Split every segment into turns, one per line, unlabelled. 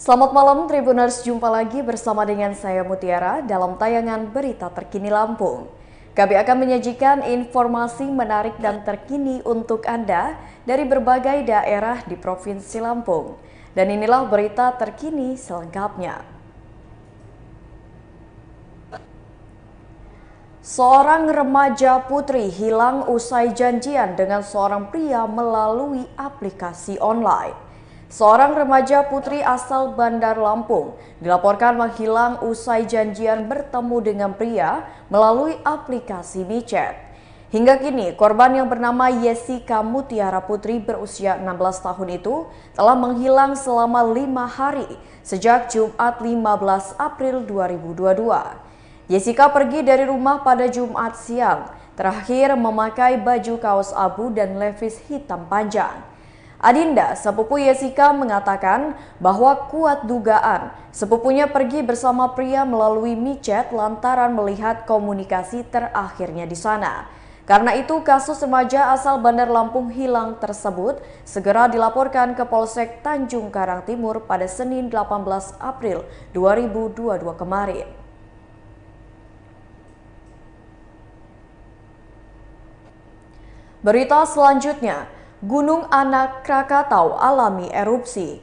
Selamat malam Tribuners, jumpa lagi bersama dengan saya Mutiara dalam tayangan Berita Terkini Lampung. Kami akan menyajikan informasi menarik dan terkini untuk Anda dari berbagai daerah di Provinsi Lampung. Dan inilah berita terkini selengkapnya. Seorang remaja putri hilang usai janjian dengan seorang pria melalui aplikasi online. Seorang remaja putri asal Bandar Lampung dilaporkan menghilang usai janjian bertemu dengan pria melalui aplikasi WeChat. Hingga kini, korban yang bernama Jessica Mutiara Putri berusia 16 tahun itu telah menghilang selama 5 hari sejak Jumat 15 April 2022. Jessica pergi dari rumah pada Jumat siang, terakhir memakai baju kaos abu dan levis hitam panjang. Adinda, sepupu Jessica, mengatakan bahwa kuat dugaan sepupunya pergi bersama pria melalui WeChat lantaran melihat komunikasi terakhirnya di sana. Karena itu, kasus remaja asal Bandar Lampung hilang tersebut segera dilaporkan ke Polsek Tanjung Karang Timur pada Senin 18 April 2022 kemarin. Berita selanjutnya, Gunung Anak Krakatau alami erupsi.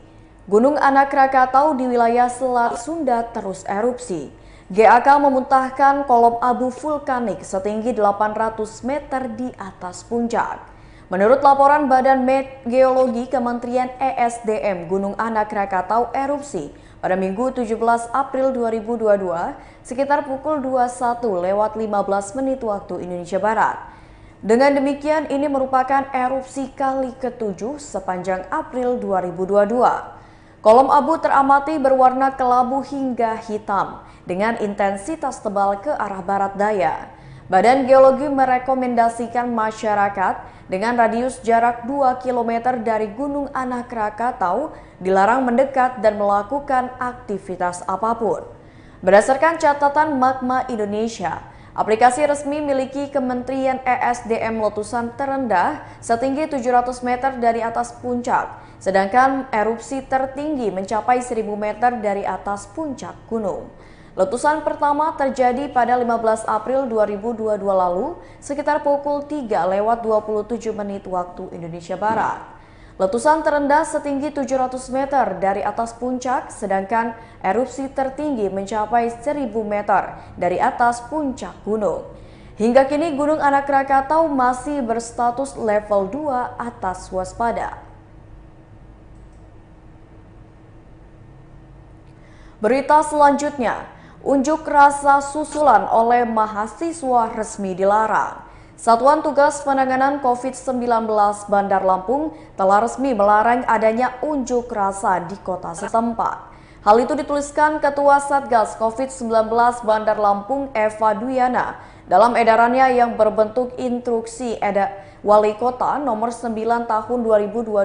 Gunung Anak Krakatau di wilayah Selat Sunda terus erupsi. GAK memuntahkan kolom abu vulkanik setinggi 800 meter di atas puncak. Menurut laporan Badan Geologi Kementerian ESDM, Gunung Anak Krakatau erupsi pada Minggu 17 April 2022 sekitar pukul 21:15 waktu Indonesia Barat. Dengan demikian, ini merupakan erupsi kali ke-7 sepanjang April 2022. Kolom abu teramati berwarna kelabu hingga hitam dengan intensitas tebal ke arah barat daya. Badan Geologi merekomendasikan masyarakat dengan radius jarak 2 km dari Gunung Anak Krakatau dilarang mendekat dan melakukan aktivitas apapun. Berdasarkan catatan Magma Indonesia, aplikasi resmi miliki Kementerian ESDM letusan terendah setinggi 700 meter dari atas puncak, sedangkan erupsi tertinggi mencapai 1000 meter dari atas puncak gunung. Letusan pertama terjadi pada 15 April 2022 lalu, sekitar pukul 3:27 waktu Indonesia Barat. Letusan terendah setinggi 700 meter dari atas puncak, sedangkan erupsi tertinggi mencapai 1000 meter dari atas puncak gunung. Hingga kini Gunung Anak Krakatau masih berstatus level 2 atas waspada. Berita selanjutnya, unjuk rasa susulan oleh mahasiswa resmi dilarang. Satuan Tugas Penanganan COVID-19 Bandar Lampung telah resmi melarang adanya unjuk rasa di kota setempat. Hal itu dituliskan Ketua Satgas COVID-19 Bandar Lampung Eva Duyana dalam edarannya yang berbentuk instruksi Wali Kota nomor 9 tahun 2022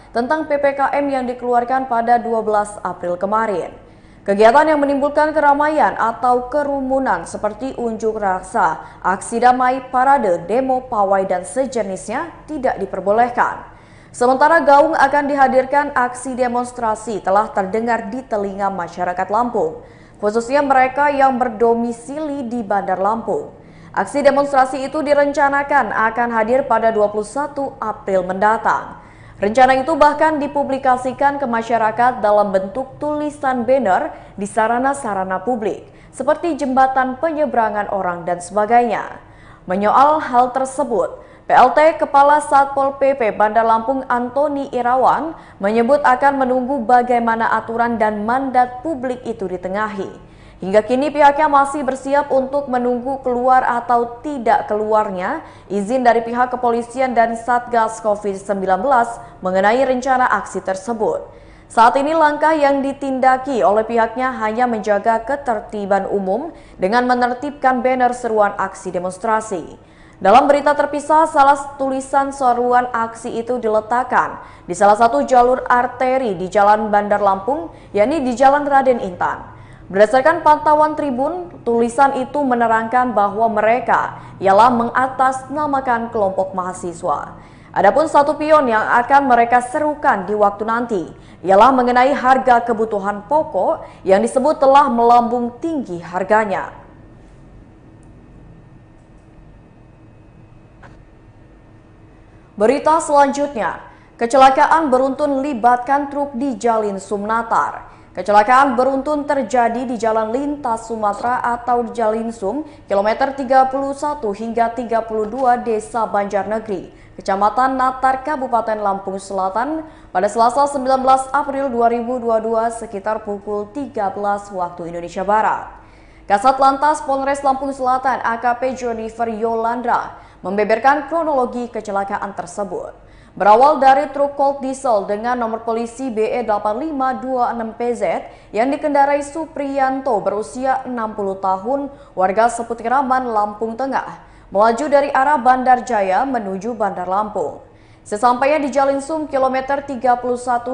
tentang PPKM yang dikeluarkan pada 12 April kemarin. Kegiatan yang menimbulkan keramaian atau kerumunan seperti unjuk rasa, aksi damai, parade, demo, pawai, dan sejenisnya tidak diperbolehkan. Sementara gaung akan dihadirkan, aksi demonstrasi telah terdengar di telinga masyarakat Lampung, khususnya mereka yang berdomisili di Bandar Lampung. Aksi demonstrasi itu direncanakan akan hadir pada 21 April mendatang. Rencana itu bahkan dipublikasikan ke masyarakat dalam bentuk tulisan banner di sarana-sarana publik, seperti jembatan penyeberangan orang dan sebagainya. Menyoal hal tersebut, PLT Kepala Satpol PP Bandar Lampung Antoni Irawan menyebut akan menunggu bagaimana aturan dan mandat publik itu ditengahi. Hingga kini pihaknya masih bersiap untuk menunggu keluar atau tidak keluarnya izin dari pihak kepolisian dan Satgas COVID-19 mengenai rencana aksi tersebut. Saat ini langkah yang ditindaki oleh pihaknya hanya menjaga ketertiban umum dengan menertibkan banner seruan aksi demonstrasi. Dalam berita terpisah, salah tulisan seruan aksi itu diletakkan di salah satu jalur arteri di Jalan Bandar Lampung, yakni di Jalan Raden Intan. Berdasarkan pantauan Tribun, tulisan itu menerangkan bahwa mereka ialah mengatasnamakan kelompok mahasiswa. Adapun satu pion yang akan mereka serukan di waktu nanti ialah mengenai harga kebutuhan pokok yang disebut telah melambung tinggi harganya. Berita selanjutnya, kecelakaan beruntun libatkan truk di Jalin Sumnatar. Kecelakaan beruntun terjadi di Jalan Lintas Sumatera atau Jalinsum, kilometer 31 hingga 32 Desa Banjarnegeri, Kecamatan Natar, Kabupaten Lampung Selatan pada Selasa 19 April 2022 sekitar pukul 13 waktu Indonesia Barat. Kasat Lantas Polres Lampung Selatan AKP Jennifer Yolanda membeberkan kronologi kecelakaan tersebut. Berawal dari truk Colt Diesel dengan nomor polisi BE8526PZ yang dikendarai Supriyanto berusia 60 tahun, warga Seputiraman, Lampung Tengah, melaju dari arah Bandar Jaya menuju Bandar Lampung. Sesampainya di Jalinsum kilometer 31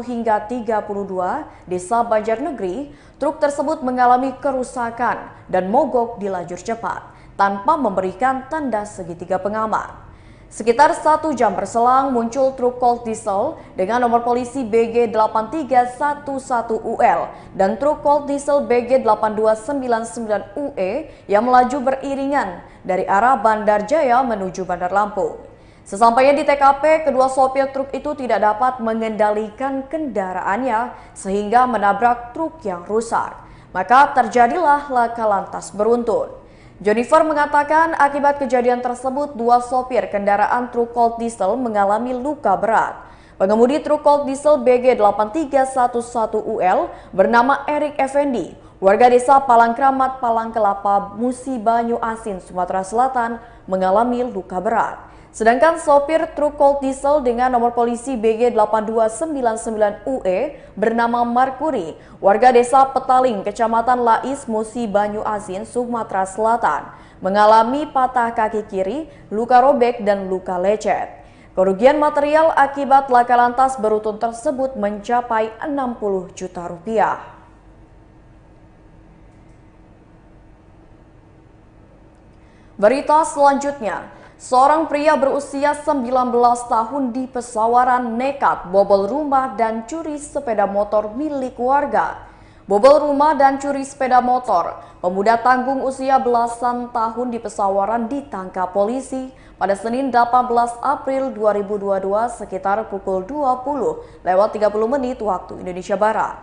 hingga 32 Desa Banjarnegeri, truk tersebut mengalami kerusakan dan mogok di lajur cepat tanpa memberikan tanda segitiga pengaman. Sekitar 1 jam berselang muncul truk Colt Diesel dengan nomor polisi BG8311UL dan truk Colt Diesel BG8299UE yang melaju beriringan dari arah Bandar Jaya menuju Bandar Lampung. Sesampainya di TKP, kedua sopir truk itu tidak dapat mengendalikan kendaraannya sehingga menabrak truk yang rusak. Maka terjadilah laka lantas beruntun. Jennifer mengatakan akibat kejadian tersebut dua sopir kendaraan truk Colt Diesel mengalami luka berat. Pengemudi truk Colt Diesel BG8311UL bernama Erik Effendi, warga desa Palangkramat, Palangkelapa, Musi Banyu Asin, Sumatera Selatan mengalami luka berat. Sedangkan sopir truk Colt Diesel dengan nomor polisi BG8299UE bernama Markuri, warga desa Petaling, Kecamatan Lais, Musi Banyu Asin, Sumatera Selatan, mengalami patah kaki kiri, luka robek, dan luka lecet. Kerugian material akibat laka lantas beruntun tersebut mencapai 60 juta rupiah. Berita selanjutnya, seorang pria berusia 19 tahun di Pesawaran nekat bobol rumah dan curi sepeda motor milik warga. Bobol rumah dan curi sepeda motor, pemuda tanggung usia belasan tahun di Pesawaran ditangkap polisi pada Senin 18 April 2022 sekitar pukul 20:30 waktu Indonesia Barat.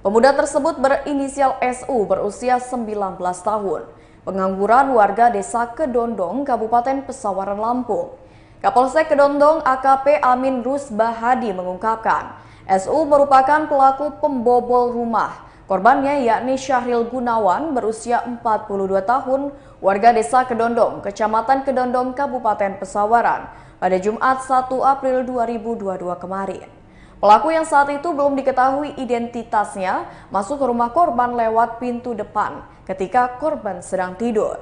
Pemuda tersebut berinisial SU berusia 19 tahun. Pengangguran warga desa Kedondong, Kabupaten Pesawaran, Lampung. Kapolsek Kedondong AKP Amin Rusbahadi mengungkapkan, SU merupakan pelaku pembobol rumah. Korbannya yakni Syahril Gunawan berusia 42 tahun, warga desa Kedondong, Kecamatan Kedondong, Kabupaten Pesawaran, pada Jumat 1 April 2022 kemarin. Pelaku yang saat itu belum diketahui identitasnya masuk ke rumah korban lewat pintu depan ketika korban sedang tidur.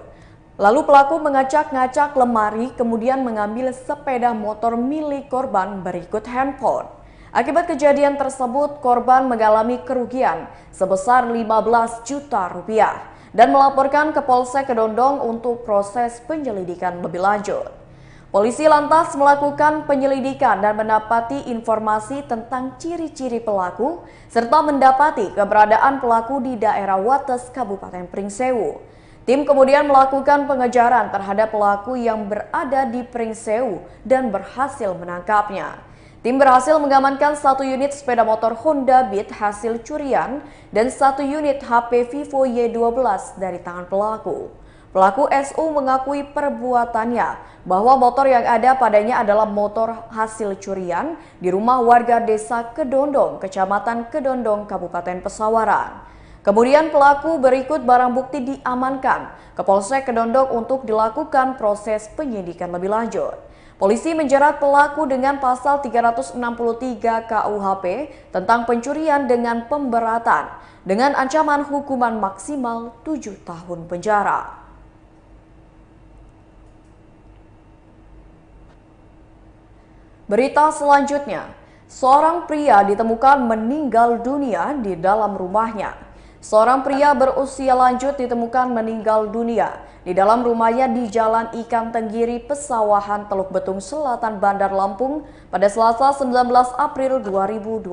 Lalu pelaku ngacak lemari kemudian mengambil sepeda motor milik korban berikut handphone. Akibat kejadian tersebut korban mengalami kerugian sebesar 15 juta rupiah dan melaporkan ke Polsek Kedondong untuk proses penyelidikan lebih lanjut. Polisi lantas melakukan penyelidikan dan mendapati informasi tentang ciri-ciri pelaku serta mendapati keberadaan pelaku di daerah Wates, Kabupaten Pringsewu. Tim kemudian melakukan pengejaran terhadap pelaku yang berada di Pringsewu dan berhasil menangkapnya. Tim berhasil mengamankan 1 unit sepeda motor Honda Beat hasil curian dan 1 unit HP Vivo Y12 dari tangan pelaku. Pelaku SU mengakui perbuatannya bahwa motor yang ada padanya adalah motor hasil curian di rumah warga desa Kedondong, Kecamatan Kedondong, Kabupaten Pesawaran. Kemudian pelaku berikut barang bukti diamankan ke Polsek Kedondong untuk dilakukan proses penyidikan lebih lanjut. Polisi menjerat pelaku dengan pasal 363 KUHP tentang pencurian dengan pemberatan dengan ancaman hukuman maksimal 7 tahun penjara. Berita selanjutnya, seorang pria ditemukan meninggal dunia di dalam rumahnya. Seorang pria berusia lanjut ditemukan meninggal dunia di dalam rumahnya di Jalan Ikan Tenggiri, Pesawahan, Teluk Betung Selatan, Bandar Lampung pada Selasa 19 April 2022.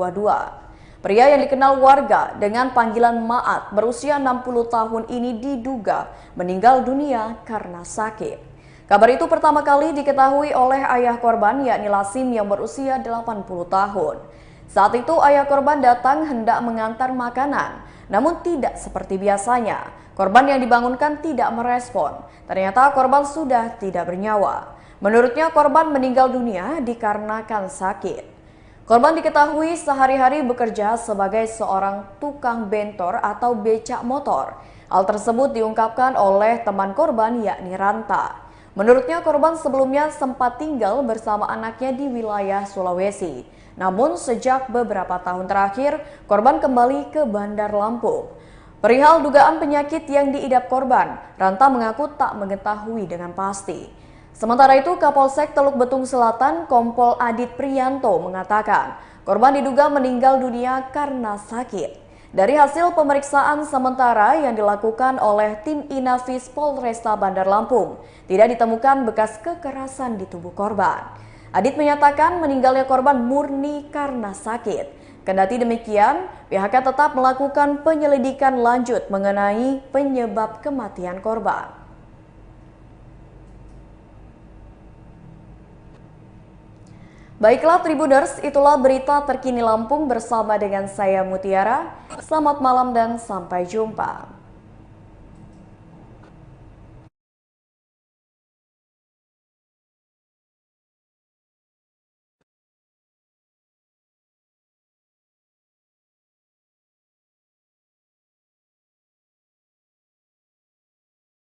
Pria yang dikenal warga dengan panggilan Maat berusia 60 tahun ini diduga meninggal dunia karena sakit. Kabar itu pertama kali diketahui oleh ayah korban yakni Lasim yang berusia 80 tahun. Saat itu ayah korban datang hendak mengantar makanan, namun tidak seperti biasanya. Korban yang dibangunkan tidak merespon. Ternyata korban sudah tidak bernyawa. Menurutnya korban meninggal dunia dikarenakan sakit. Korban diketahui sehari-hari bekerja sebagai seorang tukang bentor atau becak motor. Hal tersebut diungkapkan oleh teman korban yakni Ranta. Menurutnya korban sebelumnya sempat tinggal bersama anaknya di wilayah Sulawesi. Namun sejak beberapa tahun terakhir korban kembali ke Bandar Lampung. Perihal dugaan penyakit yang diidap korban, Ranta mengaku tak mengetahui dengan pasti. Sementara itu Kapolsek Teluk Betung Selatan Kompol Adit Priyanto mengatakan korban diduga meninggal dunia karena sakit. Dari hasil pemeriksaan sementara yang dilakukan oleh tim Inafis Polresta Bandar Lampung, tidak ditemukan bekas kekerasan di tubuh korban. Adit menyatakan meninggalnya korban murni karena sakit. Kendati demikian, pihaknya tetap melakukan penyelidikan lanjut mengenai penyebab kematian korban. Baiklah Tribuners, itulah berita terkini Lampung bersama dengan saya Mutiara. Selamat malam dan sampai jumpa.